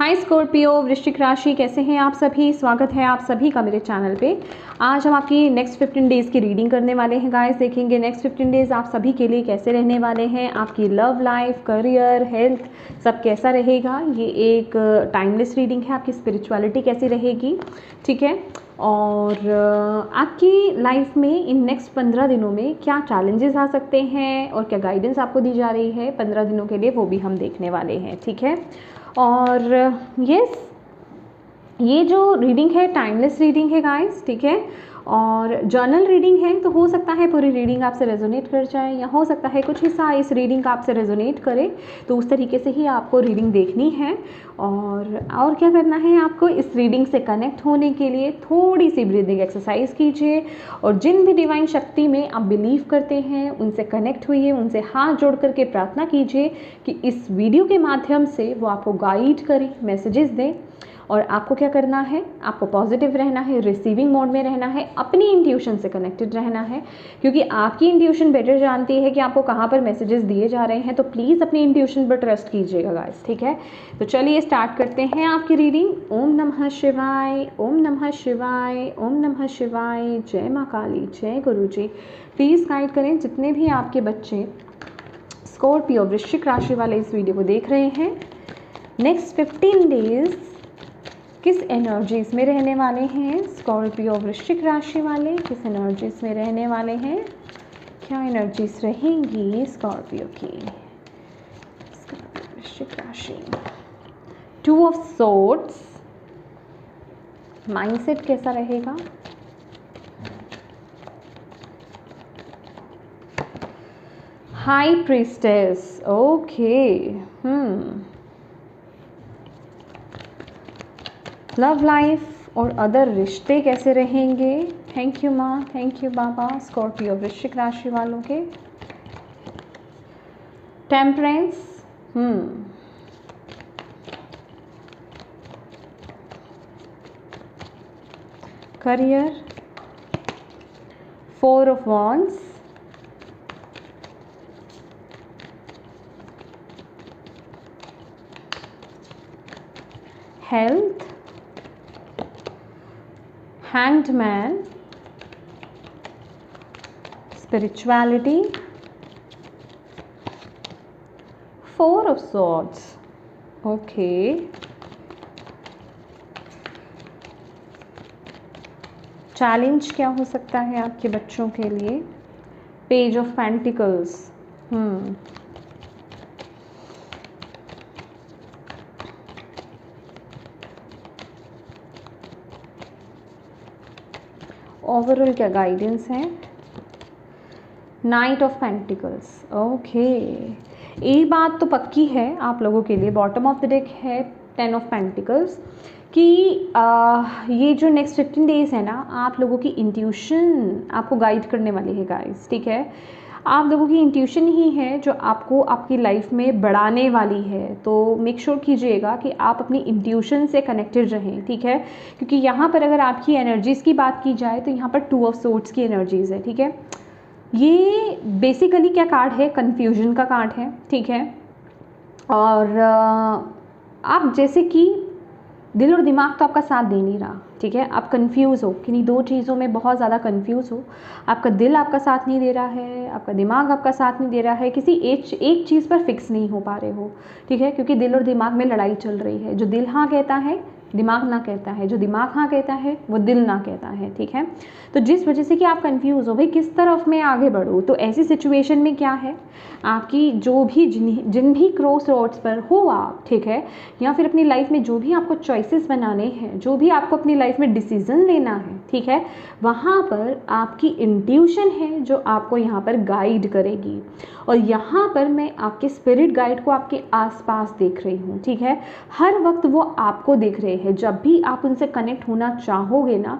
हाय Scorpio, वृश्चिक राशि, कैसे हैं आप सभी। स्वागत है आप सभी का मेरे चैनल पे। आज हम आपकी नेक्स्ट 15 डेज़ की रीडिंग करने वाले हैं गाइस। देखेंगे नेक्स्ट 15 डेज़ आप सभी के लिए कैसे रहने वाले हैं। आपकी लव लाइफ, करियर, हेल्थ सब कैसा रहेगा। ये एक टाइमलेस रीडिंग है। आपकी स्पिरिचुअलिटी कैसी रहेगी, ठीक है। और आपकी लाइफ में इन नेक्स्ट 15 दिनों में क्या चैलेंजेस आ सकते हैं और क्या गाइडेंस आपको दी जा रही है 15 दिनों के लिए, वो भी हम देखने वाले हैं, ठीक है। और यस, ये जो रीडिंग है टाइमलेस रीडिंग है गाइस, ठीक है। और जर्नल रीडिंग है, तो हो सकता है पूरी रीडिंग आपसे रेजोनेट कर जाए या हो सकता है कुछ हिस्सा इस रीडिंग का आपसे रेजोनेट करे, तो उस तरीके से ही आपको रीडिंग देखनी है। और क्या करना है आपको, इस रीडिंग से कनेक्ट होने के लिए थोड़ी सी ब्रीदिंग एक्सरसाइज कीजिए और जिन भी डिवाइन शक्ति में आप बिलीव करते हैं उनसे कनेक्ट हुइए, उनसे हाथ जोड़ करके प्रार्थना कीजिए कि इस वीडियो के माध्यम से वो आपको गाइड करें, मैसेजेस दें। और आपको क्या करना है, आपको पॉजिटिव रहना है, रिसीविंग मोड में रहना है, अपनी इंट्यूशन से कनेक्टेड रहना है, क्योंकि आपकी इंट्यूशन बेटर जानती है कि आपको कहाँ पर मैसेजेस दिए जा रहे हैं। तो प्लीज़ अपनी इंट्यूशन पर ट्रस्ट कीजिएगा गाइस, ठीक है। तो चलिए स्टार्ट करते हैं आपकी रीडिंग। ओम नमः शिवाय, ओम नमः शिवाय, ओम नमः शिवाय। जय माँ काली, जय गुरु जी। प्लीज़ गाइड करें जितने भी आपके बच्चे स्कॉर्पियो वृश्चिक राशि वाले इस वीडियो को देख रहे हैं। नेक्स्ट 15 डेज किस एनर्जीज में रहने वाले हैं स्कॉर्पियो वृश्चिक राशि वाले, किस एनर्जीज में रहने वाले हैं, क्या एनर्जीज रहेंगी स्कॉर्पियो की वृश्चिक राशि। 2 ऑफ सोर्ड्स, माइंडसेट कैसा रहेगा। High priestess, okay. Love life और अदर रिश्ते कैसे रहेंगे। थैंक यू माँ, थैंक यू बाबा। स्कॉर्पियो वृश्चिक राशि वालों के temperance, career, 4 of wands, health, Hanged Man, spirituality, 4 of Swords, okay। Challenge क्या हो सकता है आपके बच्चों के लिए, पेज ऑफ पेंटिकल्स, ओवरऑल क्या गाइडेंस है, नाइट ऑफ पेंटिकल्स, ओके। एक बात तो पक्की है आप लोगों के लिए, बॉटम ऑफ द डेक है 10 ऑफ पेंटिकल्स कि ये जो नेक्स्ट 15 डेज है ना, आप लोगों की इंट्यूशन आपको गाइड करने वाली है गाइस, ठीक है। आप लोगों की इंट्यूशन ही है जो आपको आपकी लाइफ में बढ़ाने वाली है। तो मेक श्योर कीजिएगा कि आप अपनी इंट्यूशन से कनेक्टेड रहें, ठीक है। क्योंकि यहाँ पर अगर आपकी एनर्जीज़ की बात की जाए तो यहाँ पर 2 ऑफ सोर्ड्स की एनर्जीज़ है, ठीक है। ये बेसिकली क्या कार्ड है, कन्फ्यूजन का कार्ड है, ठीक है। और आप जैसे कि दिल और दिमाग तो आपका साथ दे नहीं रहा, ठीक है। आप कंफ्यूज हो, किन्हीं 2 चीज़ों में बहुत ज़्यादा कंफ्यूज हो। आपका दिल आपका साथ नहीं दे रहा है, आपका दिमाग आपका साथ नहीं दे रहा है, किसी एक चीज़ पर फिक्स नहीं हो पा रहे हो, ठीक है। क्योंकि दिल और दिमाग में लड़ाई चल रही है। जो दिल हाँ कहता है दिमाग ना कहता है, जो दिमाग हाँ कहता है वो दिल ना कहता है, ठीक है। तो जिस वजह से कि आप कंफ्यूज हो भाई किस तरफ मैं आगे बढ़ूँ, तो ऐसी सिचुएशन में क्या है, आपकी जो भी जिन भी क्रॉस रोड्स पर हो आप, ठीक है, या फिर अपनी लाइफ में जो भी आपको चॉइसेस बनाने हैं, जो भी आपको अपनी लाइफ में डिसीजन लेना है, ठीक है, वहाँ पर आपकी इंट्यूशन है जो आपको यहाँ पर गाइड करेगी। और यहाँ पर मैं आपके स्पिरिट गाइड को आपके आसपास देख रही हूँ, ठीक है। हर वक्त वो आपको देख रहे हैं। जब भी आप उनसे कनेक्ट होना चाहोगे ना,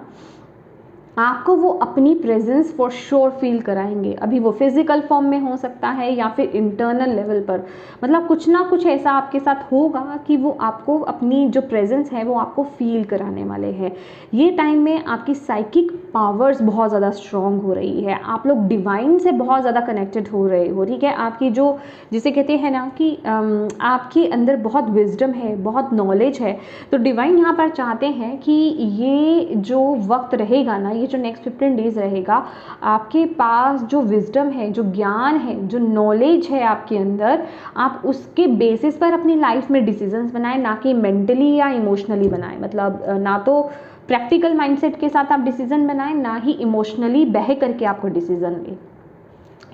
आपको वो अपनी प्रेजेंस फॉर श्योर फील कराएंगे। अभी वो फिजिकल फॉर्म में हो सकता है या फिर इंटरनल लेवल पर, मतलब कुछ ना कुछ ऐसा आपके साथ होगा कि वो आपको अपनी जो प्रेजेंस है वो आपको फील कराने वाले हैं। ये टाइम में आपकी साइकिक पावर्स बहुत ज़्यादा स्ट्रॉन्ग हो रही है, आप लोग डिवाइन से बहुत ज़्यादा कनेक्टेड हो रहे हो, ठीक है। आपकी जो जिसे कहते हैं ना कि आपके अंदर बहुत विजडम है, बहुत नॉलेज है, तो डिवाइन यहाँ पर चाहते हैं कि ये जो वक्त रहेगा ना, ये जो नेक्स्ट 15 डेज रहेगा, आपके पास जो विजडम है, जो ज्ञान है, जो नॉलेज है आपके अंदर, आप उसके बेसिस पर अपनी लाइफ में डिसीजंस बनाएं, ना कि मेंटली या इमोशनली बनाएं। मतलब ना तो प्रैक्टिकल माइंडसेट के साथ आप डिसीजन बनाएं, ना ही इमोशनली बह करके आपको डिसीजन लें।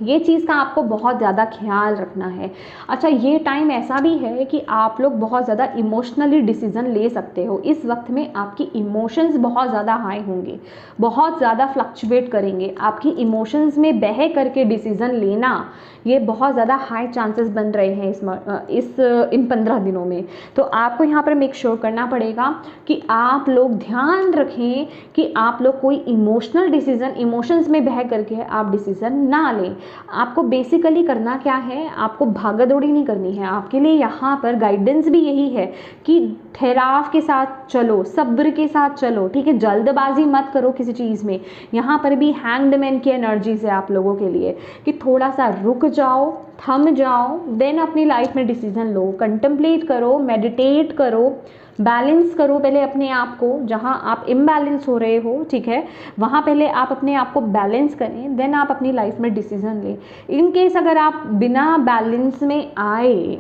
ये चीज़ का आपको बहुत ज़्यादा ख्याल रखना है। अच्छा, ये टाइम ऐसा भी है कि आप लोग बहुत ज़्यादा इमोशनली डिसीज़न ले सकते हो। इस वक्त में आपकी इमोशंस बहुत ज़्यादा हाई होंगे, बहुत ज़्यादा फ्लक्चुएट करेंगे। आपकी इमोशंस में बह करके डिसीज़न लेना, ये बहुत ज़्यादा हाई चांसेस बन रहे हैं इन 15 दिनों में। तो आपको यहाँ पर मेक श्योर करना पड़ेगा कि आप लोग ध्यान रखें कि आप लोग कोई इमोशनल डिसीज़न, इमोशंस में बह करके आप डिसीज़न ना लें। आपको बेसिकली करना क्या है, आपको भागदौड़ी नहीं करनी है। आपके लिए यहाँ पर गाइडेंस भी यही है कि ठहराव के साथ चलो, सब्र के साथ चलो, ठीक है। जल्दबाजी मत करो किसी चीज़ में। यहाँ पर भी हैंग्ड मैन की एनर्जीज है आप लोगों के लिए कि थोड़ा सा रुक जाओ, थम जाओ, देन अपनी लाइफ में डिसीजन लो, कंटेम्पलेट करो, मेडिटेट करो, बैलेंस करो पहले अपने आप को। जहाँ आप इम्बैलेंस हो रहे हो, ठीक है, वहाँ पहले आप अपने आप को बैलेंस करें, देन आप अपनी लाइफ में डिसीजन लें। इन केस अगर आप बिना बैलेंस में आए,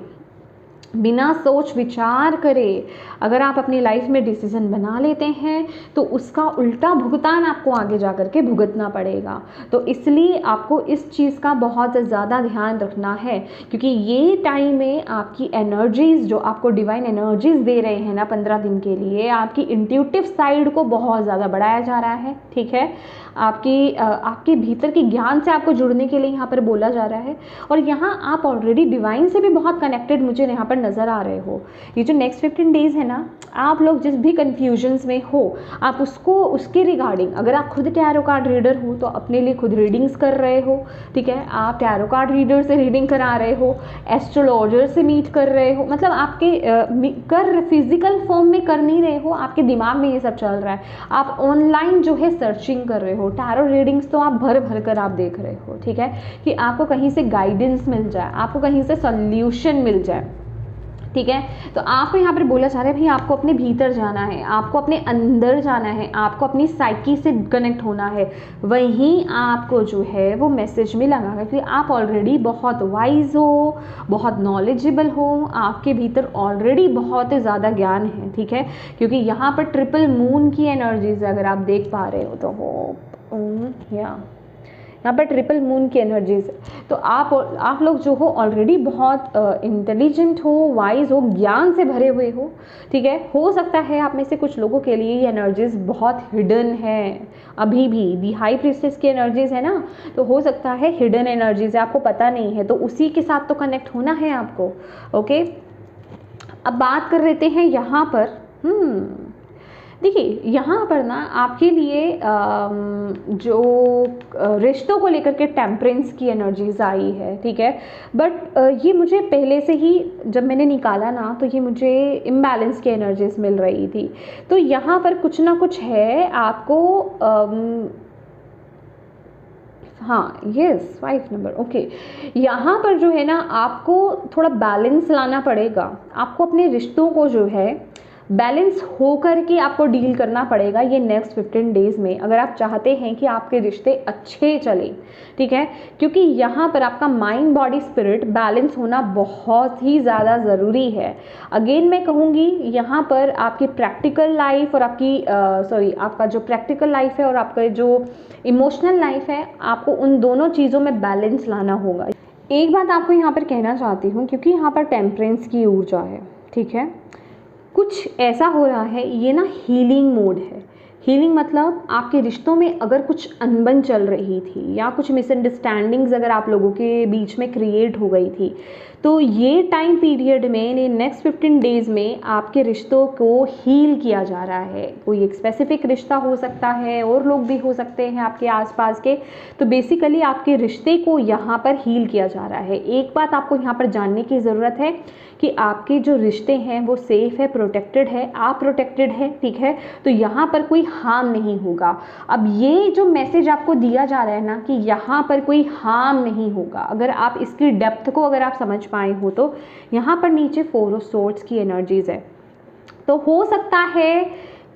बिना सोच विचार करे अगर आप अपनी लाइफ में डिसीजन बना लेते हैं, तो उसका उल्टा भुगतान आपको आगे जा कर के भुगतना पड़ेगा। तो इसलिए आपको इस चीज़ का बहुत ज़्यादा ध्यान रखना है, क्योंकि ये टाइम में आपकी एनर्जीज, जो आपको डिवाइन एनर्जीज दे रहे हैं ना 15 दिन के लिए, आपकी इंट्यूटिव साइड को बहुत ज़्यादा बढ़ाया जा रहा है, ठीक है। आपके भीतर की ज्ञान से आपको जुड़ने के लिए यहाँ पर बोला जा रहा है। और यहाँ आप ऑलरेडी डिवाइन से भी बहुत कनेक्टेड मुझे यहाँ पर नज़र आ रहे हो। ये जो नेक्स्ट 15 डेज़ है ना, आप लोग जिस भी कन्फ्यूजन्स में हो, आप उसके रिगार्डिंग, अगर आप खुद टैरो कार्ड रीडर हो तो अपने लिए खुद रीडिंग्स कर रहे हो, ठीक है। आप टैरो कार्ड रीडर से रीडिंग करा रहे हो, एस्ट्रोलॉजर से मीट कर रहे हो, मतलब आपके फिजिकल फॉर्म में कर नहीं रहे हो, आपके दिमाग में ये सब चल रहा है। आप ऑनलाइन जो है सर्चिंग कर रहे हो, टैरो रीडिंग्स तो आप भर भर कर आप देख रहे हो, ठीक है, कि आपको कहीं से गाइडेंस मिल जाए, आपको कहीं से सॉल्यूशन मिल जाए, ठीक है। तो आपको यहाँ पर बोला जा रहा है भाई आपको अपने भीतर जाना है, आपको अपने अंदर जाना है, आपको अपनी साइकी से कनेक्ट होना है। वहीं आपको जो है वो मैसेज मिलेगा, क्योंकि आप ऑलरेडी बहुत वाइज हो, बहुत नॉलेजेबल हो, आपके भीतर ऑलरेडी बहुत ज़्यादा ज्ञान है, ठीक है। क्योंकि यहाँ पर ट्रिपल मून की एनर्जीज अगर आप देख पा रहे हो तो वो यहाँ पर ट्रिपल मून की एनर्जीज, तो आप लोग जो हो ऑलरेडी बहुत इंटेलिजेंट हो, वाइज हो, ज्ञान से भरे हुए हो, ठीक है। हो सकता है आप में से कुछ लोगों के लिए ये एनर्जीज बहुत हिडन है अभी भी। दी हाई प्रीस्टेस की एनर्जीज है ना, तो हो सकता है हिडन एनर्जीज है, आपको पता नहीं है, तो उसी के साथ तो कनेक्ट होना है आपको, ओके। अब बात कर लेते हैं यहाँ पर, देखिए यहाँ पर ना आपके लिए जो रिश्तों को लेकर के टेम्परेंस की एनर्जीज आई है, ठीक है। बट ये मुझे पहले से ही जब मैंने निकाला ना, तो ये मुझे इम्बैलेंस की एनर्जीज मिल रही थी। तो यहाँ पर कुछ ना कुछ है आपको, हाँ यस 5 नंबर, ओके। यहाँ पर जो है ना आपको थोड़ा बैलेंस लाना पड़ेगा, आपको अपने रिश्तों को जो है बैलेंस हो कर के आपको डील करना पड़ेगा ये नेक्स्ट 15 डेज़ में, अगर आप चाहते हैं कि आपके रिश्ते अच्छे चलें, ठीक है। क्योंकि यहाँ पर आपका माइंड बॉडी स्पिरिट बैलेंस होना बहुत ही ज़्यादा ज़रूरी है। अगेन मैं कहूँगी यहाँ पर आपकी प्रैक्टिकल लाइफ और आपका जो प्रैक्टिकल लाइफ है और आपका जो इमोशनल लाइफ है, आपको उन दोनों चीज़ों में बैलेंस लाना होगा। एक बात आपको यहाँ पर कहना चाहती हूँ, क्योंकि यहाँ पर टेम्परेंस की ऊर्जा है, ठीक है, कुछ ऐसा हो रहा है, ये ना हीलिंग मोड है। हीलिंग मतलब आपके रिश्तों में अगर कुछ अनबन चल रही थी या कुछ मिसअंडरस्टैंडिंग्स अगर आप लोगों के बीच में क्रिएट हो गई थी, तो ये टाइम पीरियड में, नेक्स्ट 15 डेज़ में आपके रिश्तों को हील किया जा रहा है। कोई एक स्पेसिफिक रिश्ता हो सकता है, और लोग भी हो सकते हैं आपके आसपास के। तो बेसिकली आपके रिश्ते को यहाँ पर हील किया जा रहा है। एक बात आपको यहाँ पर जानने की ज़रूरत है कि आपके जो रिश्ते हैं वो सेफ़ है, प्रोटेक्टेड है, आप प्रोटेक्टेड है, ठीक है। तो यहाँ पर कोई हार्म नहीं होगा। अब ये जो मैसेज आपको दिया जा रहा है ना कि यहाँ पर कोई हार्म नहीं होगा, अगर आप इसकी डेप्थ को अगर आप समझ पाए हो तो यहाँ पर नीचे 4 ऑफ सोर्ड्स की एनर्जीज है। तो हो सकता है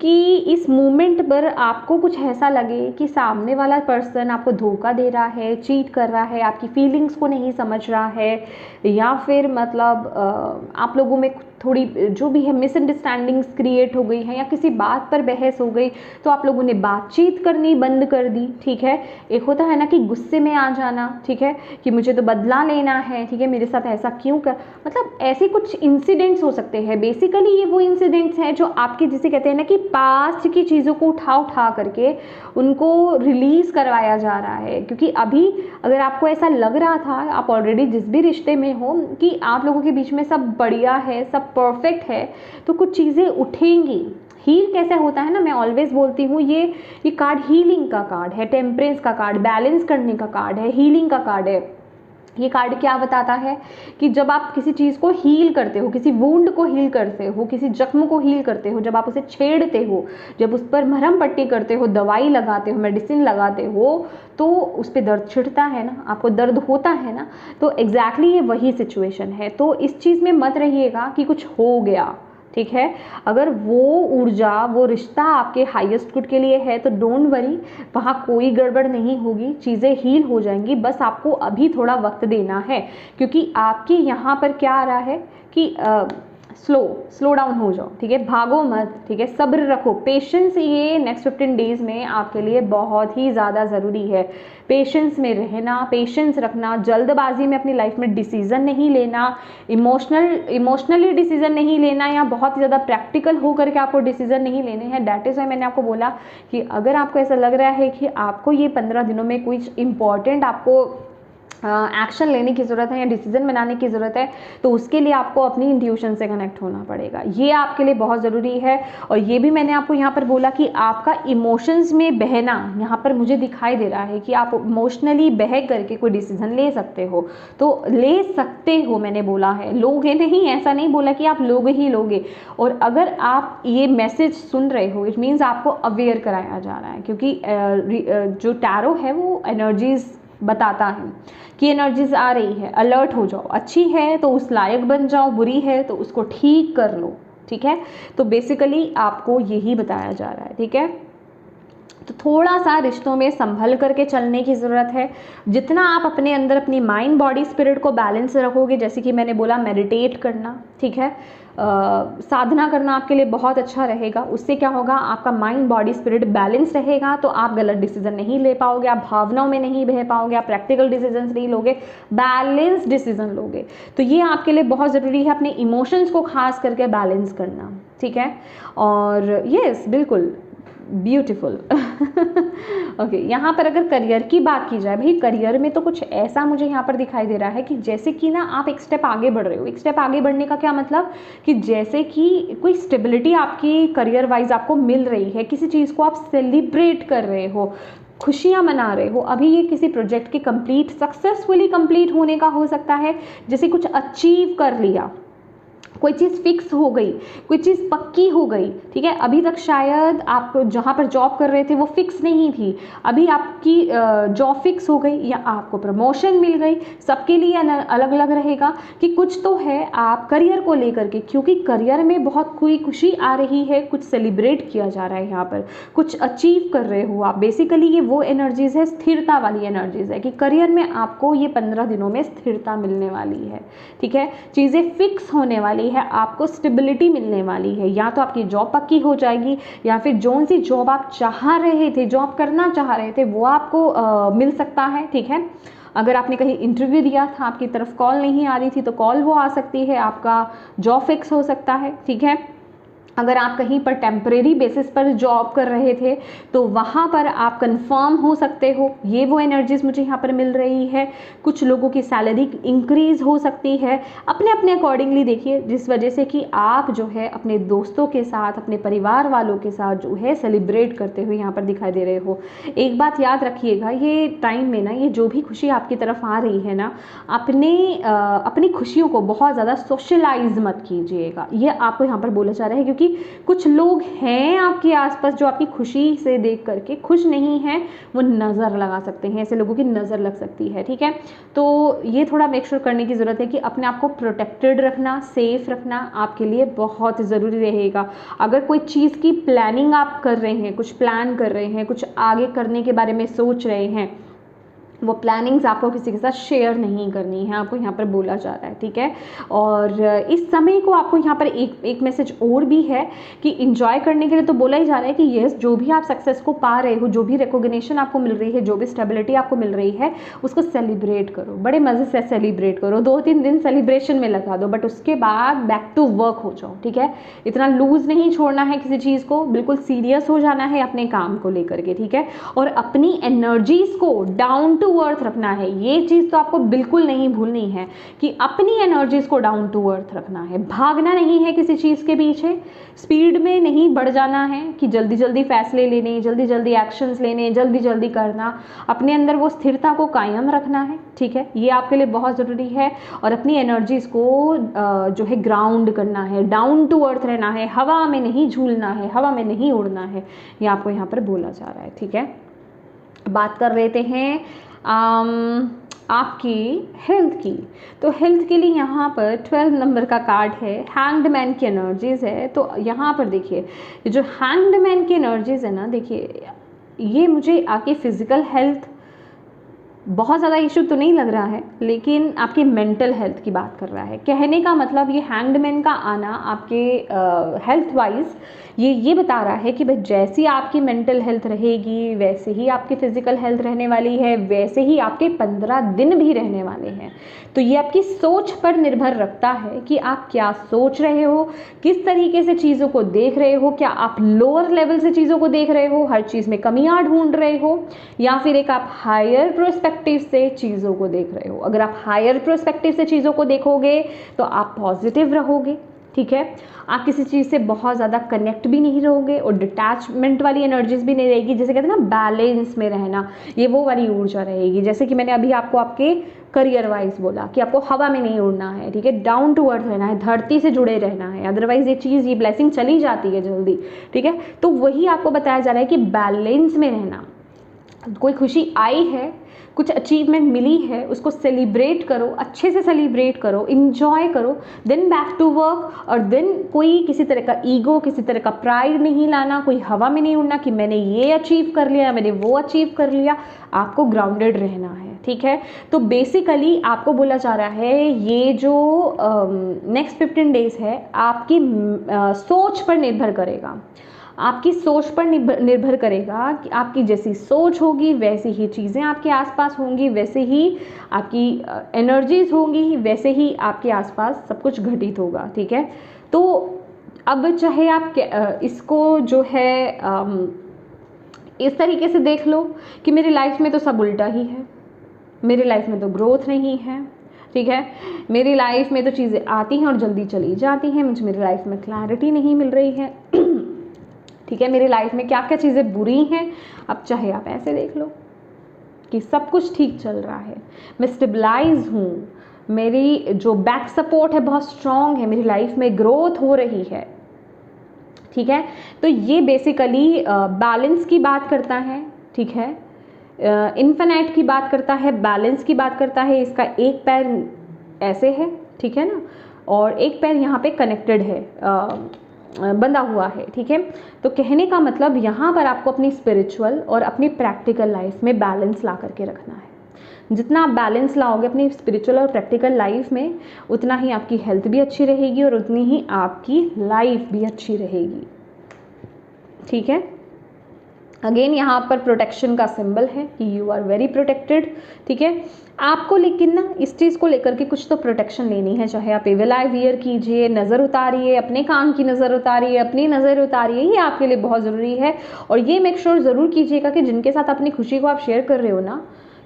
कि इस मोमेंट पर आपको कुछ ऐसा लगे कि सामने वाला पर्सन आपको धोखा दे रहा है, चीट कर रहा है, आपकी फीलिंग्स को नहीं समझ रहा है, या फिर मतलब आप लोगों में थोड़ी जो भी है मिसअंडरस्टैंडिंग्स क्रिएट हो गई है, या किसी बात पर बहस हो गई तो आप लोगों ने बातचीत करनी बंद कर दी, ठीक है। एक होता है ना कि गुस्से में आ जाना, ठीक है, कि मुझे तो बदला लेना है, ठीक है, मेरे साथ ऐसा क्यों कर, मतलब ऐसे कुछ इंसिडेंट्स हो सकते हैं। बेसिकली ये वो इंसिडेंट्स हैं जो आपके, जिसे कहते हैं ना कि पास्ट की चीज़ों को उठा करके उनको रिलीज़ करवाया जा रहा है। क्योंकि अभी अगर आपको ऐसा लग रहा था, आप ऑलरेडी जिस भी रिश्ते में हो, कि आप लोगों के बीच में सब बढ़िया है, सब परफेक्ट है, तो कुछ चीज़ें उठेंगी। हील कैसे होता है ना, मैं ऑलवेज बोलती हूँ ये कार्ड हीलिंग का कार्ड है, टेम्परेंस का कार्ड, बैलेंस करने का कार्ड है, हीलिंग का कार्ड है। ये कार्ड क्या बताता है कि जब आप किसी चीज़ को हील करते हो, किसी वुंड को हील करते हो, किसी जख्म को हील करते हो, जब आप उसे छेड़ते हो, जब उस पर मरहम पट्टी करते हो, दवाई लगाते हो, मेडिसिन लगाते हो, तो उस पर दर्द छिड़ता है ना, आपको दर्द होता है ना। तो एग्जैक्टली ये वही सिचुएशन है। तो इस चीज़ में मत रहिएगा कि कुछ हो गया, ठीक है। अगर वो ऊर्जा, वो रिश्ता आपके हाईएस्ट गुड के लिए है तो डोंट वरी, वहाँ कोई गड़बड़ नहीं होगी, चीज़ें हील हो जाएंगी। बस आपको अभी थोड़ा वक्त देना है, क्योंकि आपके यहाँ पर क्या आ रहा है कि स्लो डाउन हो जाओ, ठीक है, भागो मत, ठीक है, सब्र रखो, पेशेंस ये नेक्स्ट 15 डेज़ में आपके लिए बहुत ही ज़्यादा ज़रूरी है। पेशेंस में रहना, पेशेंस रखना, जल्दबाजी में अपनी लाइफ में डिसीज़न नहीं लेना, इमोशनली डिसीज़न नहीं लेना, या बहुत ज़्यादा प्रैक्टिकल हो करके आपको डिसीज़न नहीं लेने हैं। दैट इज़ वाई मैंने आपको बोला कि अगर आपको ऐसा लग रहा है कि आपको ये 15 दिनों में कुछ इम्पॉर्टेंट आपको एक्शन लेने की ज़रूरत है या डिसीजन बनाने की ज़रूरत है, तो उसके लिए आपको अपनी इंट्यूशन से कनेक्ट होना पड़ेगा। ये आपके लिए बहुत ज़रूरी है। और ये भी मैंने आपको यहाँ पर बोला कि आपका इमोशंस में बहना, यहाँ पर मुझे दिखाई दे रहा है कि आप इमोशनली बह करके कोई डिसीजन ले सकते हो, तो ले सकते हो, मैंने बोला है, लोगे नहीं, ऐसा नहीं बोला कि आप लोगे ही लोगे। और अगर आप ये मैसेज सुन रहे हो, इट मीन्स आपको अवेयर कराया जा रहा है, क्योंकि जो टैरो है वो एनर्जीज बताता है कि एनर्जीज आ रही है, अलर्ट हो जाओ, अच्छी है तो उस लायक बन जाओ, बुरी है तो उसको ठीक कर लो, ठीक है। तो बेसिकली आपको यही बताया जा रहा है, ठीक है। तो थोड़ा सा रिश्तों में संभल करके चलने की ज़रूरत है। जितना आप अपने अंदर अपनी माइंड बॉडी स्पिरिट को बैलेंस रखोगे, जैसे कि मैंने बोला मेडिटेट करना, ठीक है, साधना करना आपके लिए बहुत अच्छा रहेगा। उससे क्या होगा, आपका माइंड बॉडी स्पिरिट बैलेंस रहेगा, तो आप गलत डिसीजन नहीं ले पाओगे, आप भावनाओं में नहीं बह पाओगे, आप प्रैक्टिकल डिसीजन नहीं लोगे, बैलेंस डिसीजन लोगे। तो ये आपके लिए बहुत ज़रूरी है, अपने इमोशंस को खास करके बैलेंस करना, ठीक है। और यस, बिल्कुल ब्यूटीफुल। ओके, यहाँ पर अगर करियर की बात की जाए, भाई करियर में तो कुछ ऐसा मुझे यहाँ पर दिखाई दे रहा है कि जैसे कि ना आप एक स्टेप आगे बढ़ रहे हो। एक स्टेप आगे बढ़ने का क्या मतलब कि जैसे कि कोई स्टेबिलिटी आपकी करियर वाइज आपको मिल रही है, किसी चीज़ को आप सेलिब्रेट कर रहे हो, खुशियाँ मना रहे हो। अभी ये किसी प्रोजेक्ट के कंप्लीट, सक्सेसफुली कंप्लीट होने का हो सकता है, जैसे कुछ अचीव कर लिया, कोई चीज़ फिक्स हो गई, कोई चीज़ पक्की हो गई, ठीक है। अभी तक शायद आप जहाँ पर जॉब कर रहे थे वो फिक्स नहीं थी, अभी आपकी जॉब फिक्स हो गई या आपको प्रमोशन मिल गई। सबके लिए अलग अलग रहेगा कि कुछ तो है आप करियर को लेकर के, क्योंकि करियर में बहुत कोई खुशी आ रही है, कुछ सेलिब्रेट किया जा रहा है, यहाँ पर कुछ अचीव कर रहे हो आप। बेसिकली ये वो एनर्जीज़ है, स्थिरता वाली एनर्जीज़ है कि करियर में आपको ये 15 दिनों में स्थिरता मिलने वाली है, ठीक है। चीज़ें फिक्स होने वाली है, आपको स्टेबिलिटी मिलने वाली है, या तो आपकी जॉब पक्की हो जाएगी, या फिर जोन सी जॉब आप चाह रहे थे, जॉब करना चाह रहे थे, वो आपको मिल सकता है, ठीक है। अगर आपने कहीं इंटरव्यू दिया था, आपकी तरफ कॉल नहीं आ रही थी, तो कॉल वो आ सकती है, आपका जॉब फिक्स हो सकता है, ठीक है। अगर आप कहीं पर टेम्परेरी बेसिस पर जॉब कर रहे थे तो वहाँ पर आप कंफर्म हो सकते हो, ये वो एनर्जीज़ मुझे यहाँ पर मिल रही है। कुछ लोगों की सैलरी इंक्रीज़ हो सकती है, अपने अपने अकॉर्डिंगली देखिए, जिस वजह से कि आप जो है अपने दोस्तों के साथ, अपने परिवार वालों के साथ जो है सेलिब्रेट करते हुए यहाँ पर दिखाई दे रहे हो। एक बात याद रखिएगा, ये टाइम में ना, ये जो भी खुशी आपकी तरफ आ रही है ना, अपनी खुशियों को बहुत ज़्यादा सोशलाइज मत कीजिएगा, ये आपको यहाँ पर बोला जा रहा है। क्योंकि कुछ लोग हैं आपके आसपास जो आपकी खुशी से देख करके खुश नहीं हैं, वो नज़र लगा सकते हैं, ऐसे लोगों की नज़र लग सकती है, ठीक है। तो ये थोड़ा मेक श्योर करने की ज़रूरत है कि अपने आप को प्रोटेक्टेड रखना, सेफ रखना आपके लिए बहुत ज़रूरी रहेगा। अगर कोई चीज़ की प्लानिंग आप कर रहे हैं, कुछ प्लान कर रहे हैं, कुछ आगे करने के बारे में सोच रहे हैं, वो प्लानिंग्स आपको किसी के साथ शेयर नहीं करनी है, आपको यहाँ पर बोला जा रहा है, ठीक है। और इस समय को आपको यहाँ पर एक मैसेज और भी है कि इंजॉय करने के लिए तो बोला ही जा रहा है कि यस, जो भी आप सक्सेस को पा रहे हो, जो भी रिकॉग्निशन आपको मिल रही है, जो भी स्टेबिलिटी आपको मिल रही है, उसको सेलिब्रेट करो, बड़े मज़े से सेलिब्रेट करो, 2-3 दिन सेलिब्रेशन में लगा दो, बट उसके बाद बैक टू वर्क हो जाओ, ठीक है। इतना लूज़ नहीं छोड़ना है किसी चीज़ को, बिल्कुल सीरियस हो जाना है अपने काम को लेकर के, ठीक है। और अपनी एनर्जीज़ को डाउन टू अर्थ रखना है, ये चीज़ तो आपको बिल्कुल नहीं भूलनी है कि अपनी एनर्जीज़ को डाउन टू अर्थ रखना है, भागना नहीं है किसी चीज़ के पीछे, स्पीड में नहीं बढ़ जाना है कि जल्दी जल्दी फैसले लेने, जल्दी जल्दी एक्शंस लेने, जल्दी जल्दी करना, अपने अंदर वो स्थिरता को कायम रखना है, ठीक है। ये आपके लिए बहुत ज़रूरी है। और अपनी एनर्जीज़ को जो है ग्राउंड करना है, डाउन टू अर्थ रहना है, हवा में नहीं झूलना है, हवा में नहीं उड़ना है, ये आपको यहाँ पर बोला जा रहा है, ठीक है। बात कर लेते हैं आपकी हेल्थ की। तो हेल्थ के लिए यहाँ पर 12 नंबर का कार्ड है, हैंग्ड मैन की एनर्जीज़ है। तो यहाँ पर देखिए, जो हैंग्ड मैन की एनर्जीज़ है ना, देखिए ये मुझे आपकी फ़िज़िकल हेल्थ बहुत ज़्यादा इशू तो नहीं लग रहा है, लेकिन आपकी मेंटल हेल्थ की बात कर रहा है। कहने का मतलब ये हैंग्ड मैन का आना आपके हेल्थ वाइज ये बता रहा है कि भाई जैसी आपकी मेंटल हेल्थ रहेगी वैसे ही आपकी फ़िज़िकल हेल्थ रहने वाली है, वैसे ही आपके 15 दिन भी रहने वाले हैं। तो ये आपकी सोच पर निर्भर रखता है कि आप क्या सोच रहे हो, किस तरीके से चीज़ों को देख रहे हो। क्या आप लोअर लेवल से चीज़ों को देख रहे हो, हर चीज़ में कमियां ढूंढ रहे हो, या फिर एक आप हायर प्रोस्पेक्टिव से चीज़ों को देख रहे हो। अगर आप हायर प्रोस्पेक्टिव से चीज़ों को देखोगे तो आप पॉजिटिव रहोगे, ठीक है। आप किसी चीज़ से बहुत ज़्यादा कनेक्ट भी नहीं रहोगे और डिटैचमेंट वाली एनर्जीज भी नहीं रहेगी, जैसे कहते हैं ना बैलेंस में रहना, ये वो वाली ऊर्जा रहेगी। जैसे कि मैंने अभी आपको आपके करियर वाइज बोला कि आपको हवा में नहीं उड़ना है, ठीक है, डाउन टू अर्थ रहना है, धरती से जुड़े रहना है, अदरवाइज ये चीज़, ये ब्लेसिंग चली जाती है जल्दी, ठीक है। तो वही आपको बताया जा रहा है कि बैलेंस में रहना। कोई खुशी आई है, कुछ अचीवमेंट मिली है, उसको सेलिब्रेट करो, अच्छे से सेलिब्रेट करो, इन्जॉय करो, देन बैक टू वर्क। और देन कोई किसी तरह का ईगो, किसी तरह का प्राइड नहीं लाना, कोई हवा में नहीं उड़ना कि मैंने ये अचीव कर लिया, मैंने वो अचीव कर लिया। आपको ग्राउंडेड रहना है, ठीक है। तो बेसिकली आपको बोला जा रहा है ये जो नेक्स्ट 15 डेज है आपकी सोच पर निर्भर करेगा, आपकी सोच पर निर्भर करेगा कि आपकी जैसी सोच होगी वैसी ही चीज़ें आपके आसपास होंगी, वैसे ही आपकी एनर्जीज होंगी, वैसे ही आपके आसपास सब कुछ घटित होगा, ठीक है। तो अब चाहे आप इसको जो है इस तरीके से देख लो कि मेरी लाइफ में तो सब उल्टा ही है, मेरी लाइफ में तो ग्रोथ नहीं है, ठीक है, मेरी लाइफ में तो चीज़ें आती हैं और जल्दी चली जाती हैं, मुझे मेरी लाइफ में क्लैरिटी नहीं मिल रही है, ठीक है, मेरी लाइफ में क्या क्या चीज़ें बुरी हैं। अब चाहे आप ऐसे देख लो कि सब कुछ ठीक चल रहा है, मैं स्टेबलाइज हूँ, मेरी जो बैक सपोर्ट है बहुत स्ट्रॉन्ग है, मेरी लाइफ में ग्रोथ हो रही है, ठीक है। तो ये बेसिकली बैलेंस की बात करता है, ठीक है, इन्फिनाइट की बात करता है, बैलेंस की बात करता है। इसका एक पैर ऐसे है, ठीक है ना, और एक पैर यहाँ पे कनेक्टेड है, बंधा हुआ है, ठीक है। तो कहने का मतलब यहाँ पर आपको अपनी स्पिरिचुअल और अपनी प्रैक्टिकल लाइफ में बैलेंस ला करके रखना है। जितना आप बैलेंस लाओगे अपनी स्पिरिचुअल और प्रैक्टिकल लाइफ में, उतना ही आपकी हेल्थ भी अच्छी रहेगी और उतनी ही आपकी लाइफ भी अच्छी रहेगी, ठीक है। अगेन यहाँ पर प्रोटेक्शन का सिंबल है कि यू आर वेरी प्रोटेक्टेड, ठीक है। आपको लेकिन ना इस चीज़ को लेकर के कुछ तो प्रोटेक्शन लेनी है, चाहे आप एविल आई वियर कीजिए, नज़र उतारिए, अपने काम की नज़र उतारिए, अपनी नज़र उतारिए, ये आपके लिए बहुत ज़रूरी है। और ये मेक श्योर ज़रूर कीजिएगा कि जिनके साथ अपनी खुशी को आप शेयर कर रहे हो ना,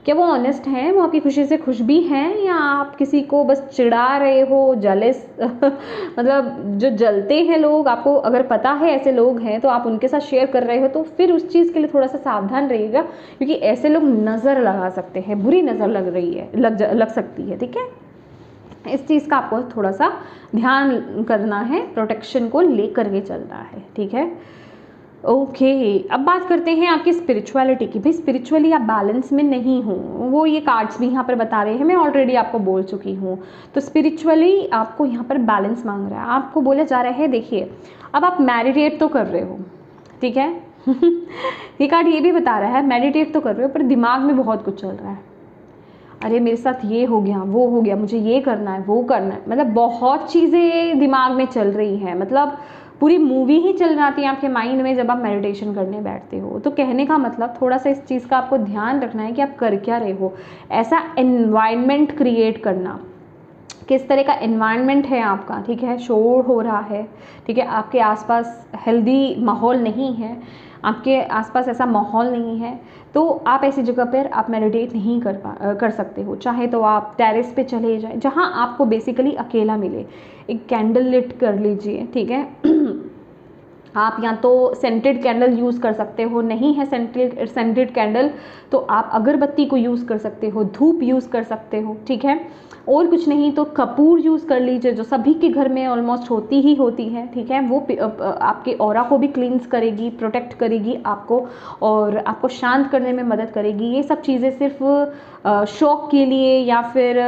क्या वो ऑनेस्ट हैं, वो आपकी खुशी से खुश भी हैं, या आप किसी को बस चिढ़ा रहे हो, जलेस मतलब जो जलते हैं लोग, आपको अगर पता है ऐसे लोग हैं तो आप उनके साथ शेयर कर रहे हो, तो फिर उस चीज़ के लिए थोड़ा सा सावधान रहिएगा, क्योंकि ऐसे लोग नज़र लगा सकते हैं, बुरी नज़र लग रही है, लग सकती है, ठीक है। इस चीज़ का आपको थोड़ा सा ध्यान करना है, प्रोटेक्शन को लेकर के चलना है, ठीक है। ओके अब बात करते हैं आपकी स्पिरिचुअलिटी की। भाई स्पिरिचुअली आप बैलेंस में नहीं हो, वो ये कार्ड्स भी यहाँ पर बता रहे हैं, मैं ऑलरेडी आपको बोल चुकी हूँ। तो स्पिरिचुअली आपको यहाँ पर बैलेंस मांग रहा है, आपको बोला जा रहा है देखिए अब आप मेडिटेट तो कर रहे हो, ठीक है ये कार्ड ये भी बता रहा है मेडिटेट तो कर रहे हो, पर दिमाग में बहुत कुछ चल रहा है। अरे मेरे साथ ये हो गया, वो हो गया, मुझे ये करना है, वो करना है, मतलब बहुत चीज़ें दिमाग में चल रही हैं, मतलब पूरी मूवी ही चल जाती है आपके माइंड में जब आप मेडिटेशन करने बैठते हो। तो कहने का मतलब थोड़ा सा इस चीज़ का आपको ध्यान रखना है कि आप कर क्या रहे हो, ऐसा एनवायरनमेंट क्रिएट करना, किस तरह का एनवायरनमेंट है आपका, ठीक है, शोर हो रहा है, ठीक है, आपके आसपास हेल्दी माहौल नहीं है, आपके आसपास ऐसा माहौल नहीं है, तो आप ऐसी जगह पर आप मेडिटेट नहीं कर सकते हो। चाहे तो आप टेरेस पे चले जाएं जहां आपको बेसिकली अकेला मिले, एक कैंडल लिट कर लीजिए, ठीक है आप या तो सेंटेड कैंडल यूज़ कर सकते हो, नहीं है सेंटेड कैंडल तो आप अगरबत्ती को यूज़ कर सकते हो, धूप यूज़ कर सकते हो, ठीक है, और कुछ नहीं तो कपूर यूज़ कर लीजिए, जो सभी के घर में ऑलमोस्ट होती है, ठीक है। वो आपके ऑरा को भी क्लींस करेगी, प्रोटेक्ट करेगी आपको, और आपको शांत करने में मदद करेगी। ये सब चीज़ें सिर्फ शौक के लिए या फिर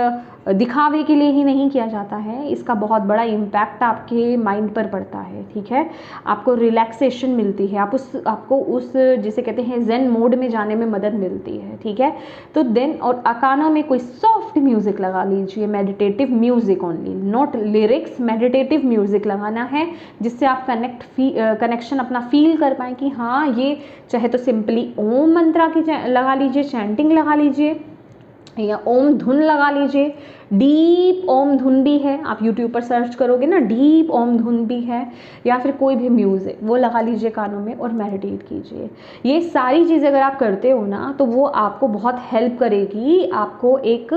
दिखावे के लिए ही नहीं किया जाता है, इसका बहुत बड़ा इम्पैक्ट आपके माइंड पर पड़ता है, ठीक है। आपको रिलैक्सेशन मिलती है, आपको उस जिसे कहते हैं ज़ेन मोड में जाने में मदद मिलती है, ठीक है। तो देन और कानों में कोई सॉफ्ट म्यूज़िक लगा लीजिए, meditative music only, not lyrics, meditative music लगाना है जिससे आप कनेक्शन अपना फील कर पाएँ कि हाँ ये, चाहे तो सिंपली ओम मंत्रा की लगा लीजिए, चैंटिंग लगा लीजिए, या ओम धुन लगा लीजिए, डीप ओम धुन भी है, आप यूट्यूब पर सर्च करोगे ना, डीप ओम धुन भी है, या फिर कोई भी म्यूज़िक वो लगा लीजिए कानों में और मेडिटेट कीजिए। ये सारी चीज़ें अगर आप करते हो ना तो वो आपको बहुत हेल्प करेगी आपको एक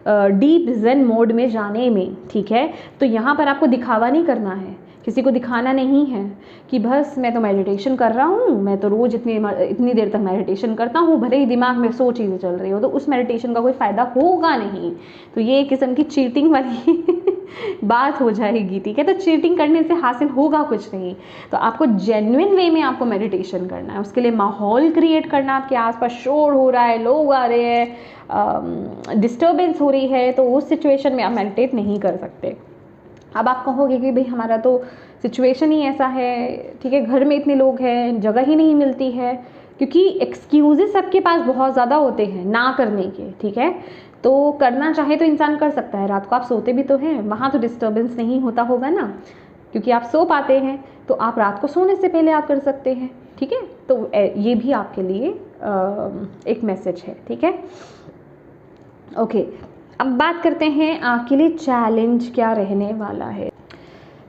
डीप ज़ेन मोड में जाने में, ठीक है। तो यहाँ पर आपको दिखावा नहीं करना है, किसी को दिखाना नहीं है कि बस मैं तो मेडिटेशन कर रहा हूँ, मैं तो रोज़ इतनी देर तक मेडिटेशन करता हूँ, भले ही दिमाग में 100 चीज़ें चल रही हो, तो उस मेडिटेशन का कोई फ़ायदा होगा नहीं। तो ये एक किस्म की चीटिंग वाली बात हो जाएगी, ठीक है। तो चीटिंग करने से हासिल होगा कुछ नहीं, तो आपको जेन्युइन वे में आपको मेडिटेशन करना है, उसके लिए माहौल क्रिएट करना, आपके आसपास शोर हो रहा है, लोग आ रहे हैं, डिस्टर्बेंस हो रही है, तो उस सिचुएशन में आप मेडिटेट नहीं कर सकते। अब आप कहोगे कि भाई हमारा तो सिचुएशन ही ऐसा है, ठीक है, घर में इतने लोग हैं, जगह ही नहीं मिलती है, क्योंकि एक्सक्यूजेस सबके पास बहुत ज़्यादा होते हैं ना करने के, ठीक है। तो करना चाहे तो इंसान कर सकता है, रात को आप सोते भी तो हैं, वहाँ तो डिस्टर्बेंस नहीं होता होगा ना, क्योंकि आप सो पाते हैं, तो आप रात को सोने से पहले आप कर सकते हैं, ठीक है। तो ये भी आपके लिए एक मैसेज है, ठीक है। ओके अब बात करते हैं आपके लिए चैलेंज क्या रहने वाला है।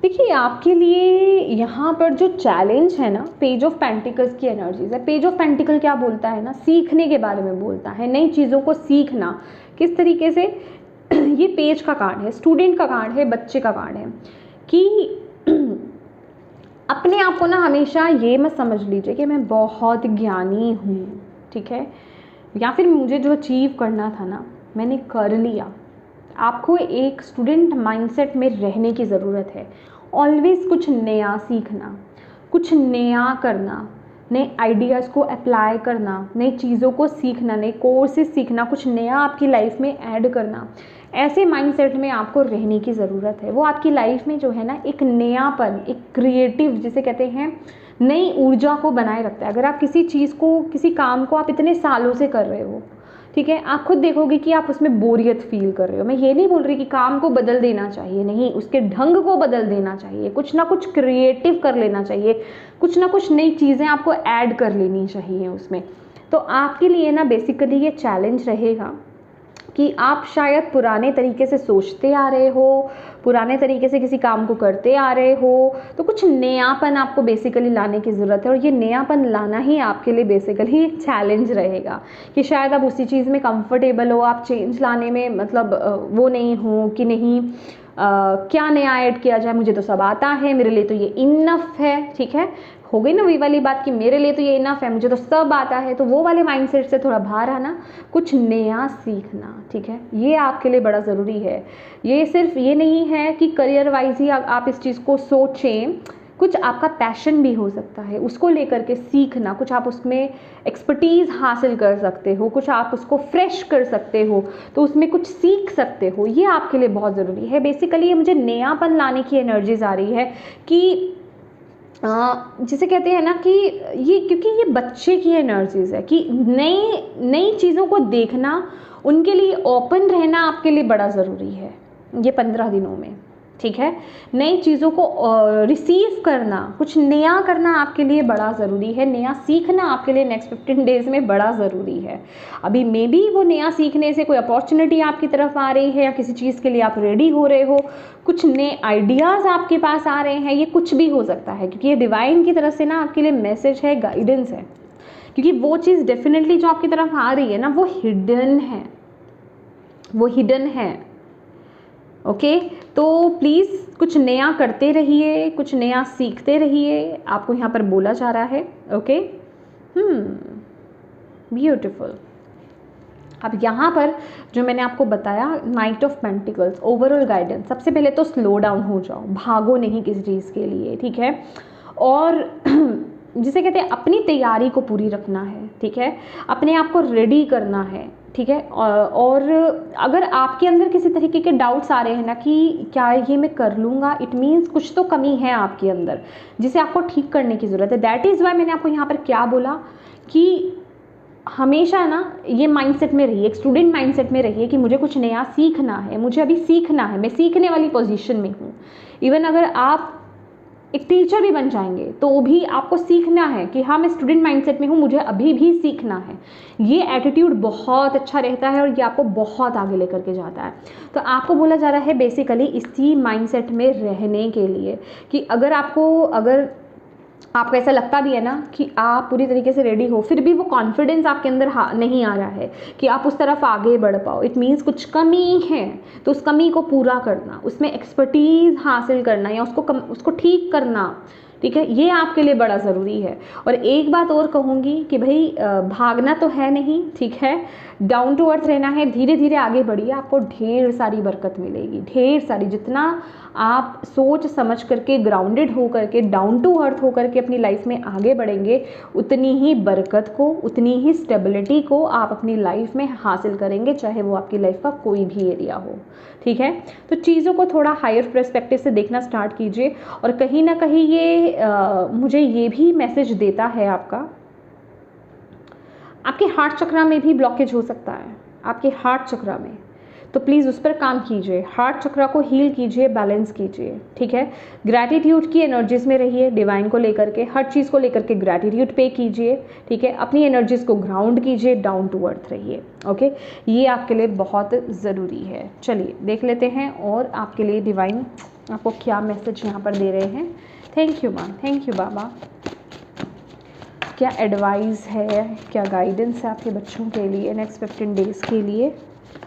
देखिए आपके लिए यहाँ पर जो चैलेंज है ना, पेज ऑफ पेंटिकल्स की एनर्जीज है। पेज ऑफ पेंटिकल क्या बोलता है ना, सीखने के बारे में बोलता है, नई चीज़ों को सीखना किस तरीके से। ये पेज का कार्ड है, स्टूडेंट का कार्ड है, बच्चे का कार्ड है कि अपने आप को ना हमेशा ये मत समझ लीजिए कि मैं बहुत ज्ञानी हूँ, ठीक है, या फिर मुझे जो अचीव करना था ना मैंने कर लिया। आपको एक स्टूडेंट माइंडसेट में रहने की ज़रूरत है, ऑलवेज कुछ नया सीखना, कुछ नया करना, नए आइडियाज़ को अप्लाई करना, नई चीज़ों को सीखना, नए कोर्सेज सीखना, कुछ नया आपकी लाइफ में ऐड करना, ऐसे माइंडसेट में आपको रहने की ज़रूरत है। वो आपकी लाइफ में जो है ना एक नयापन, एक क्रिएटिव जिसे कहते हैं नई ऊर्जा को बनाए रखता है। अगर आप किसी चीज़ को, किसी काम को आप इतने सालों से कर रहे हो, ठीक है। आप खुद देखोगे कि आप उसमें बोरियत फील कर रहे हो। मैं ये नहीं बोल रही कि काम को बदल देना चाहिए, नहीं, उसके ढंग को बदल देना चाहिए, कुछ ना कुछ क्रिएटिव कर लेना चाहिए, कुछ ना कुछ नई चीज़ें आपको ऐड कर लेनी चाहिए उसमें। तो आपके लिए ना बेसिकली ये चैलेंज रहेगा कि आप शायद पुराने तरीके से सोचते आ रहे हो, पुराने तरीके से किसी काम को करते आ रहे हो, तो कुछ नयापन आपको बेसिकली लाने की ज़रूरत है। और ये नयापन लाना ही आपके लिए बेसिकली एक चैलेंज रहेगा कि शायद आप उसी चीज़ में कंफर्टेबल हो, आप चेंज लाने में मतलब वो नहीं हो कि नहीं क्या नया ऐड किया जाए, मुझे तो सब आता है, मेरे लिए तो ये इनफ है। ठीक है, हो गई ना वही वाली बात कि मेरे लिए तो ये इनफ है, मुझे तो सब आता है। तो वो वाले माइंडसेट से थोड़ा बाहर आना, कुछ नया सीखना। ठीक है, ये आपके लिए बड़ा ज़रूरी है। ये सिर्फ ये नहीं है कि करियर वाइज ही आप इस चीज़ को सोचें, कुछ आपका पैशन भी हो सकता है, उसको लेकर के सीखना, कुछ आप उसमें एक्सपर्टीज़ हासिल कर सकते हो, कुछ आप उसको फ्रेश कर सकते हो, तो उसमें कुछ सीख सकते हो। ये आपके लिए बहुत ज़रूरी है। बेसिकली ये मुझे नयापन लाने की एनर्जीज आ रही है कि जिसे कहते हैं ना कि ये, क्योंकि ये बच्चे की एनर्जीज है कि नई नई चीज़ों को देखना, उनके लिए ओपन रहना आपके लिए बड़ा ज़रूरी है ये 15 दिनों में। ठीक है, नई चीज़ों को रिसीव करना, कुछ नया करना आपके लिए बड़ा ज़रूरी है, नया सीखना आपके लिए नेक्स्ट 15 डेज़ में बड़ा ज़रूरी है। अभी मे बी वो नया सीखने से कोई अपॉर्चुनिटी आपकी तरफ आ रही है या किसी चीज़ के लिए आप रेडी हो रहे हो, कुछ नए आइडियाज़ आपके पास आ रहे हैं, ये कुछ भी हो सकता है, क्योंकि ये डिवाइन की तरफ से ना आपके लिए मैसेज है, गाइडेंस है। क्योंकि वो चीज़ डेफिनेटली जो आपकी तरफ आ रही है ना, वो हिडन है, वो हिडन है। ओके, तो प्लीज़ कुछ नया करते रहिए, कुछ नया सीखते रहिए, आपको यहाँ पर बोला जा रहा है। Okay, beautiful. अब यहाँ पर जो मैंने आपको बताया, night of pentacles, overall guidance, सबसे पहले तो स्लो डाउन हो जाओ, भागो नहीं किसी चीज़ के लिए। ठीक है, और जिसे कहते हैं अपनी तैयारी को पूरी रखना है। ठीक है, अपने आप को रेडी करना है। ठीक है, और अगर आपके अंदर किसी तरीके के डाउट्स आ रहे हैं ना कि क्या ये मैं कर लूँगा, इट मीन्स कुछ तो कमी है आपके अंदर जिसे आपको ठीक करने की ज़रूरत है। दैट इज़ वाई मैंने आपको यहाँ पर क्या बोला कि हमेशा ना ये माइंडसेट में रहिए, एक स्टूडेंट माइंडसेट में रहिए कि मुझे कुछ नया सीखना है, मुझे अभी सीखना है, मैं सीखने वाली पोजीशन में हूँ। इवन अगर आप एक टीचर भी बन जाएंगे तो भी आपको सीखना है कि हाँ मैं स्टूडेंट माइंडसेट में हूँ, मुझे अभी भी सीखना है। ये एटीट्यूड बहुत अच्छा रहता है और ये आपको बहुत आगे लेकर के जाता है। तो आपको बोला जा रहा है बेसिकली इसी माइंडसेट में रहने के लिए कि अगर आपको ऐसा लगता भी है ना कि आप पूरी तरीके से रेडी हो, फिर भी वो कॉन्फिडेंस आपके अंदर नहीं आ रहा है कि आप उस तरफ आगे बढ़ पाओ, इट मीन्स कुछ कमी है। तो उस कमी को पूरा करना, उसमें एक्सपर्टीज़ हासिल करना या उसको ठीक करना, ठीक है, ये आपके लिए बड़ा ज़रूरी है। और एक बात और कहूँगी कि भाई भागना तो है नहीं, ठीक है, डाउन टू अर्थ रहना है, धीरे धीरे आगे बढ़िए, आपको ढेर सारी बरकत मिलेगी, ढेर सारी। जितना आप सोच समझ करके, ग्राउंडेड हो करके, डाउन टू अर्थ हो करके अपनी लाइफ में आगे बढ़ेंगे, उतनी ही बरकत को, उतनी ही स्टेबिलिटी को आप अपनी लाइफ में हासिल करेंगे, चाहे वो आपकी लाइफ का कोई भी एरिया हो। ठीक है, तो चीज़ों को थोड़ा हायर पर्सपेक्टिव से देखना स्टार्ट कीजिए। और कहीं ना कहीं ये मुझे ये भी मैसेज देता है आपके हार्ट चक्रा में भी ब्लॉकेज हो सकता है, आपके हार्ट चक्रा में, तो प्लीज़ उस पर काम कीजिए, हार्ट चक्रा को हील कीजिए, बैलेंस कीजिए। ठीक है, ग्रैटिट्यूड की एनर्जीज में रहिए, डिवाइन को लेकर के, हर चीज़ को लेकर के ग्रैटिट्यूड पे कीजिए। ठीक है, अपनी एनर्जीज को ग्राउंड कीजिए, डाउन टू अर्थ रहिए। ओके, ये आपके लिए बहुत ज़रूरी है। चलिए देख लेते हैं और आपके लिए डिवाइन आपको क्या मैसेज यहाँ पर दे रहे हैं। थैंक यू माँ, थैंक यू बाबा। क्या एडवाइस है, क्या गाइडेंस है आपके बच्चों के लिए नेक्स्ट 15 डेज़ के लिए।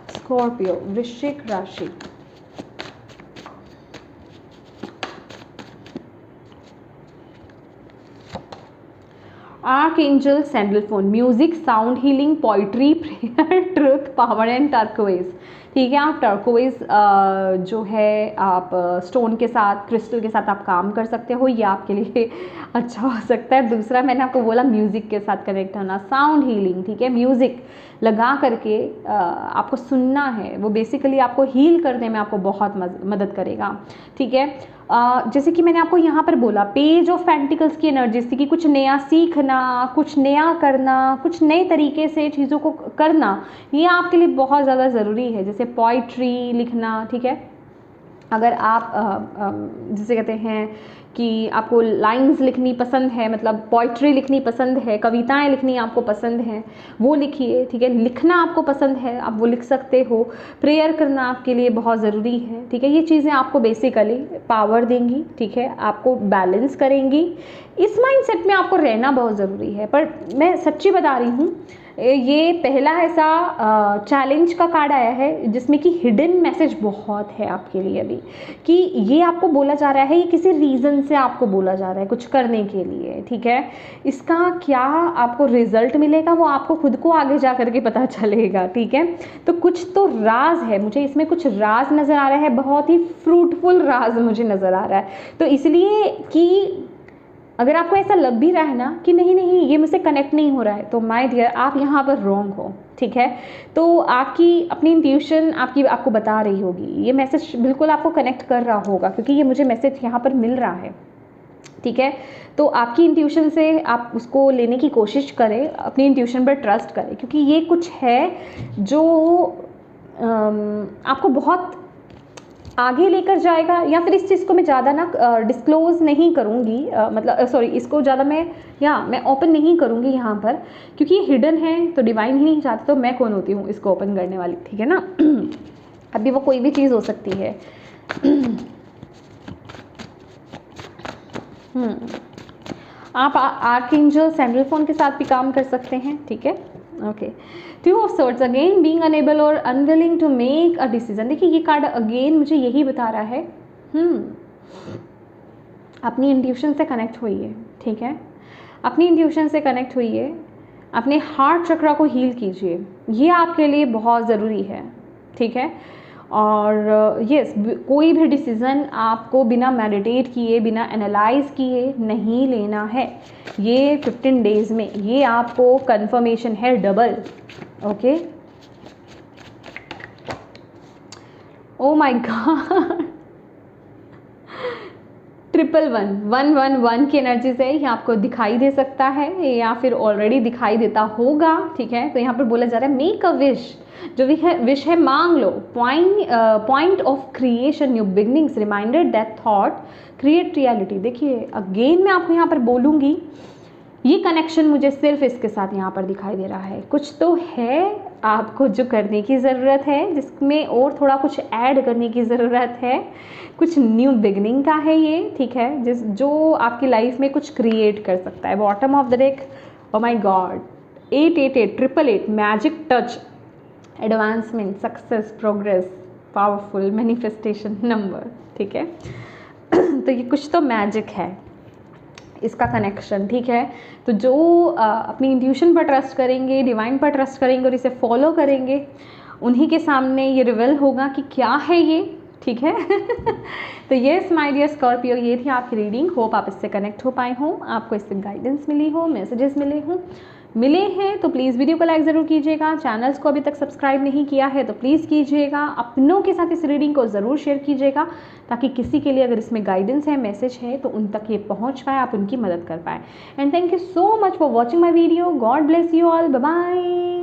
स्कॉर्पियो, वृश्चिक राशि, archangel Sandalphon, music, sound healing, poetry, prayer, truth, power and turquoise. ठीक है। आप टर्कोइज जो है आप स्टोन के साथ, क्रिस्टल के साथ आप काम कर सकते हो, ये आपके लिए अच्छा हो सकता है। दूसरा मैंने आपको बोला म्यूज़िक के साथ कनेक्ट होना, साउंड हीलिंग, ठीक है। म्यूज़िक लगा करके आपको सुनना है, वो बेसिकली आपको हील करने में आपको बहुत मदद करेगा, ठीक है। जैसे कि मैंने आपको यहाँ पर बोला पेज ऑफ पेंटिकल्स की एनर्जी थी कि कुछ नया सीखना, कुछ नया करना, कुछ नए तरीके से चीज़ों को करना, ये आपके लिए बहुत ज़्यादा ज़रूरी है। जैसे पोइट्री लिखना, ठीक है। अगर आप जिसे कहते हैं कि आपको लाइंस लिखनी पसंद है, मतलब पोइट्री लिखनी पसंद है, कविताएं लिखनी आपको पसंद है, वो लिखिए, ठीक है। लिखना आपको पसंद है, आप वो लिख सकते हो। प्रेयर करना आपके लिए बहुत ज़रूरी है, ठीक है। ये चीज़ें आपको बेसिकली पावर देंगी, ठीक है, आपको बैलेंस करेंगी। इस माइंडसेट में आपको रहना बहुत ज़रूरी है। पर मैं सच्ची बता रही हूँ, ये पहला ऐसा चैलेंज का कार्ड आया है जिसमें कि हिडन मैसेज बहुत है आपके लिए अभी, कि ये आपको बोला जा रहा है, ये किसी रीज़न से आपको बोला जा रहा है कुछ करने के लिए, ठीक है। इसका क्या आपको रिजल्ट मिलेगा वो आपको खुद को आगे जा करके पता चलेगा, ठीक है। तो कुछ तो राज है, मुझे इसमें कुछ राज नज़र आ रहा है, बहुत ही फ्रूटफुल राज मुझे नज़र आ रहा है। तो इसलिए कि अगर आपको ऐसा लग भी रहा है ना कि नहीं नहीं ये मुझसे कनेक्ट नहीं हो रहा है, तो माय डियर आप यहाँ पर रॉन्ग हो, ठीक है। तो आपकी अपनी इंट्यूशन आपको बता रही होगी, ये मैसेज बिल्कुल आपको कनेक्ट कर रहा होगा, क्योंकि ये मुझे मैसेज यहाँ पर मिल रहा है, ठीक है। तो आपकी इंट्यूशन से आप उसको लेने की कोशिश करें, अपनी इंट्यूशन पर ट्रस्ट करें, क्योंकि ये कुछ है जो आपको बहुत आगे लेकर जाएगा। या फिर इस चीज़ को मैं ज़्यादा ना डिस्क्लोज़ नहीं करूँगी, मतलब सॉरी, इसको ज़्यादा मैं ओपन नहीं करूँगी यहाँ पर, क्योंकि ये हिडन है, तो डिवाइन ही नहीं चाहते, तो मैं कौन होती हूँ इसको ओपन करने वाली, ठीक है ना। अभी वो कोई भी चीज़ हो सकती है। आप आर्कएंजल सैंडलफोन के साथ भी काम कर सकते हैं, ठीक है। Okay, two of swords, again being unable और unwilling to make a decision. देखिए ये कार्ड अगेन मुझे यही बता रहा है, अपनी इंट्यूशन से कनेक्ट होइए, ठीक है। अपनी इंट्यूशन से कनेक्ट होइए, अपने हार्ट चक्रा को हील कीजिए, ये आपके लिए बहुत ज़रूरी है, ठीक है। और यस, कोई भी डिसीज़न आपको बिना मेडिटेट किए, बिना एनालाइज किए नहीं लेना है। ये 15 डेज़ में ये आपको कंफर्मेशन है double, okay. Oh my God, 111 की एनर्जी से ये आपको दिखाई दे सकता है, या फिर ऑलरेडी दिखाई देता होगा, ठीक है। तो यहाँ पर बोला जा रहा है मेक अ विश, जो विश है मांग लो। Point of creation, new beginnings, reminded that thought create reality. देखिए अगेन मैं आपको यहाँ पर बोलूँगी, ये कनेक्शन मुझे सिर्फ इसके साथ यहाँ पर दिखाई दे रहा है। कुछ तो है आपको जो करने की ज़रूरत है, जिसमें और थोड़ा कुछ ऐड करने की ज़रूरत है, कुछ न्यू बिगनिंग का है ये, ठीक है, जो आपकी लाइफ में कुछ क्रिएट कर सकता है। Bottom of the deck, oh my God, 888 888, magic touch, advancement, success, progress, powerful manifestation number, ठीक है। तो ये कुछ तो मैजिक है इसका कनेक्शन, ठीक है। तो जो अपनी इंट्यूशन पर ट्रस्ट करेंगे, डिवाइन पर ट्रस्ट करेंगे और इसे फॉलो करेंगे, उन्हीं के सामने ये रिवील होगा कि क्या है ये, ठीक है। तो येस माय डियर स्कॉर्पियो, ये थी आपकी रीडिंग। होप आप इससे कनेक्ट हो पाए हों, आपको इससे गाइडेंस मिली हो, मैसेजेस मिले हैं तो प्लीज़ वीडियो को लाइक ज़रूर कीजिएगा। चैनल्स को अभी तक सब्सक्राइब नहीं किया है तो प्लीज़ कीजिएगा। अपनों के साथ इस रीडिंग को ज़रूर शेयर कीजिएगा, ताकि किसी के लिए अगर इसमें गाइडेंस है, मैसेज है, तो उन तक ये पहुंच पाए, आप उनकी मदद कर पाए। And thank you so much for watching my video. God bless you all, bye bye.